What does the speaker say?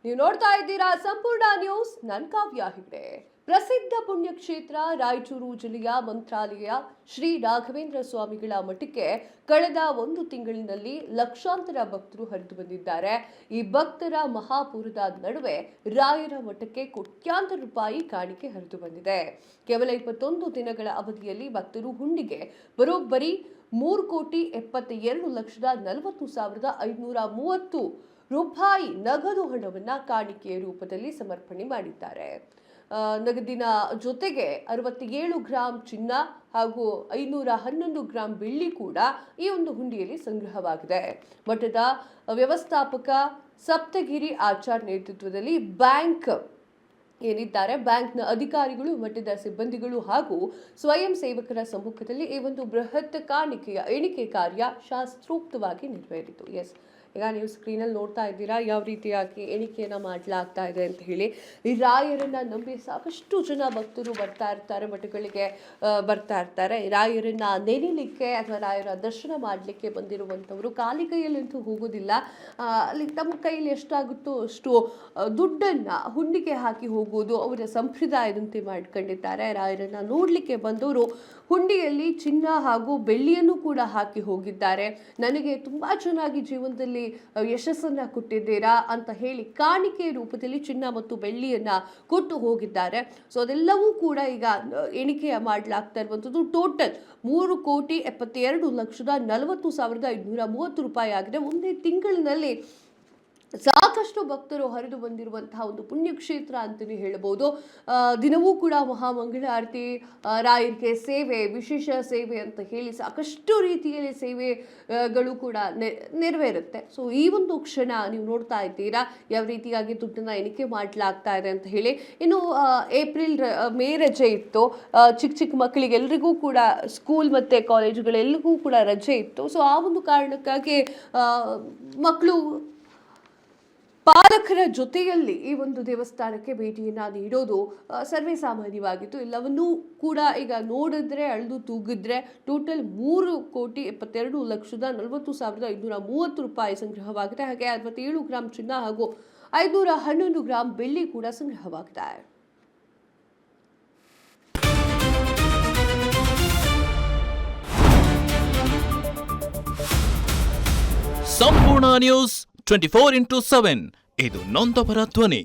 ನೀವು ನೋಡ್ತಾ ಇದ್ದೀರಾ ಸಂಪೂರ್ಣ ನ್ಯೂಸ್. ನನ್ ಕಾವ್ಯ ಹೆಗ್ಡೆ. ಪ್ರಸಿದ್ಧ ಪುಣ್ಯಕ್ಷೇತ್ರ ರಾಯಚೂರು ಜಿಲ್ಲೆಯ ಮಂತ್ರಾಲಯ ಶ್ರೀ ರಾಘವೇಂದ್ರ ಸ್ವಾಮಿಗಳ ಮಠಕ್ಕೆ ಕಳೆದ ಒಂದು ತಿಂಗಳಿನಲ್ಲಿ ಲಕ್ಷಾಂತರ ಭಕ್ತರು ಹರಿದು ಬಂದಿದ್ದಾರೆ. ಈ ಭಕ್ತರ ಮಹಾಪೂರದ ನಡುವೆ ರಾಯರ ಮಠಕ್ಕೆ ಕೋಟ್ಯಾಂತರ ರೂಪಾಯಿ ಕಾಣಿಕೆ ಹರಿದು ಬಂದಿದೆ. ಕೇವಲ 21 ದಿನಗಳ ಅವಧಿಯಲ್ಲಿ ಭಕ್ತರು ಹುಂಡಿಗೆ ಬರೋಬ್ಬರಿ 3,72,40,530 ರೂಪಾಯಿ ನಗದು ಹಣವನ್ನ ಕಾಣಿಕೆಯ ರೂಪದಲ್ಲಿ ಸಮರ್ಪಣೆ ಮಾಡಿದ್ದಾರೆ. ನಗದಿನ ಜೊತೆಗೆ 67 ಗ್ರಾಂ ಚಿನ್ನ ಹಾಗೂ 511 ಗ್ರಾಂ ಬೆಳ್ಳಿ ಕೂಡ ಈ ಒಂದು ಹುಂಡಿಯಲ್ಲಿ ಸಂಗ್ರಹವಾಗಿದೆ. ಮಠದ ವ್ಯವಸ್ಥಾಪಕ ಸಪ್ತಗಿರಿ ಆಚಾರ್ ನೇತೃತ್ವದಲ್ಲಿ ಬ್ಯಾಂಕ್ ಏನಿದ್ದಾರೆ, ಬ್ಯಾಂಕ್ನ ಅಧಿಕಾರಿಗಳು, ಮಠದ ಸಿಬ್ಬಂದಿಗಳು ಹಾಗೂ ಸ್ವಯಂ ಸೇವಕರ ಸಮ್ಮುಖದಲ್ಲಿ ಈ ಒಂದು ಬೃಹತ್ ಕಾಣಿಕೆಯ ಎಣಿಕೆ ಕಾರ್ಯ ಶಾಸ್ತ್ರೋಕ್ತವಾಗಿ ನೆರವೇರಿತು. ಈಗ ನೀವು ಸ್ಕ್ರೀನಲ್ಲಿ ನೋಡ್ತಾ ಇದ್ದೀರಾ ಯಾವ ರೀತಿಯಾಗಿ ಎಣಿಕೆಯನ್ನು ಮಾಡಲಾಗ್ತಾ ಇದೆ ಅಂತ ಹೇಳಿ. ಈ ರಾಯರನ್ನ ನಂಬಿ ಸಾಕಷ್ಟು ಜನ ಭಕ್ತರು ಬರ್ತಾ ಇರ್ತಾರೆ, ಮಠಗಳಿಗೆ ಬರ್ತಾ ಇರ್ತಾರೆ. ರಾಯರನ್ನ ನೆನೆಯಲಿಕ್ಕೆ ಅಥವಾ ರಾಯರ ದರ್ಶನ ಮಾಡಲಿಕ್ಕೆ ಬಂದಿರುವಂಥವರು ಖಾಲಿ ಕೈಯಲ್ಲಂತೂ ಹೋಗೋದಿಲ್ಲ. ಅಲ್ಲಿ ತಮ್ಮ ಕೈಯಲ್ಲಿ ಎಷ್ಟಾಗುತ್ತೋ ಅಷ್ಟು ದುಡ್ಡನ್ನು ಹುಂಡಿಗೆ ಹಾಕಿ ಹೋಗೋದು ಅವರ ಸಂಪ್ರದಾಯದಂತೆ ಮಾಡ್ಕೊಂಡಿದ್ದಾರೆ. ರಾಯರನ್ನ ನೋಡಲಿಕ್ಕೆ ಬಂದವರು ಹುಂಡಿಯಲ್ಲಿ ಚಿನ್ನ ಹಾಗೂ ಬೆಳ್ಳಿಯನ್ನು ಕೂಡ ಹಾಕಿ ಹೋಗಿದ್ದಾರೆ. ನನಗೆ ತುಂಬ ಚೆನ್ನಾಗಿ ಜೀವನದಲ್ಲಿ ಯಶಸ್ಸನ್ನ ಕೊಟ್ಟಿದ್ದೀರಾ ಅಂತ ಹೇಳಿ ಕಾಣಿಕೆ ರೂಪದಲ್ಲಿ ಚಿನ್ನ ಮತ್ತು ಬೆಳ್ಳಿಯನ್ನ ಕೊಟ್ಟು ಹೋಗಿದ್ದಾರೆ. ಸೊ ಅದೆಲ್ಲವೂ ಕೂಡ ಈಗ ಎಣಿಕೆ ಮಾಡಲಾಗ್ತಾ ಇರುವಂಥದ್ದು. ಟೋಟಲ್ 3,72,40,530 ರೂಪಾಯಿ ಆಗಿದೆ. ಒಂದೇ ತಿಂಗಳಿನಲ್ಲಿ ಸಾಕಷ್ಟು ಭಕ್ತರು ಹರಿದು ಬಂದಿರುವಂತಹ ಒಂದು ಪುಣ್ಯಕ್ಷೇತ್ರ ಅಂತಲೇ ಹೇಳಬಹುದು. ದಿನವೂ ಕೂಡ ಮಹಾಮಂಗಳಾರತಿ, ರಾಯರಿಗೆ ಸೇವೆ, ವಿಶೇಷ ಸೇವೆ ಅಂತ ಹೇಳಿ ಸಾಕಷ್ಟು ರೀತಿಯಲ್ಲಿ ಸೇವೆಗಳು ಕೂಡ ನೆರವೇರುತ್ತೆ. ಸೊ ಈ ಒಂದು ಕ್ಷಣ ನೀವು ನೋಡ್ತಾ ಇದ್ದೀರಾ ಯಾವ ರೀತಿಯಾಗಿ ದುಡ್ಡನ್ನ ಎಣಿಕೆ ಮಾಡಲಾಗ್ತಾ ಇದೆ ಅಂತ ಹೇಳಿ. ಇನ್ನು ಮೇ ರಜೆ ಇತ್ತು, ಚಿಕ್ಕ ಮಕ್ಕಳಿಗೆ ಎಲ್ರಿಗೂ ಕೂಡ ಸ್ಕೂಲ್ ಮತ್ತು ಕಾಲೇಜುಗಳೆಲ್ಲರಿಗೂ ಕೂಡ ರಜೆ ಇತ್ತು. ಸೊ ಆ ಒಂದು ಕಾರಣಕ್ಕಾಗಿ ಮಕ್ಕಳು ಪಾಲಕರ ಜೊತೆಯಲ್ಲಿ ಈ ಒಂದು ದೇವಸ್ಥಾನಕ್ಕೆ ಭೇಟಿಯನ್ನು ನೀಡೋದು ಸರ್ವೇ ಸಾಮಾನ್ಯವಾಗಿತ್ತು. ಎಲ್ಲವನ್ನೂ ಕೂಡ ಈಗ ನೋಡಿದ್ರೆ ಅಳೆದು ತೂಗಿದ್ರೆ ಟೋಟಲ್ 3,72,40,530 ರೂಪಾಯಿ ಸಂಗ್ರಹವಾಗಿದೆ. ಹಾಗೆ 67 ಗ್ರಾಂ ಚಿನ್ನ ಹಾಗೂ 511 ಗ್ರಾಂ ಬೆಳ್ಳಿ ಕೂಡ ಸಂಗ್ರಹವಾಗಿದೆ. ಸಂಪೂರ್ಣ ನ್ಯೂಸ್ 24x7 ಇದು ನೊಂದವರ ಧ್ವನಿ.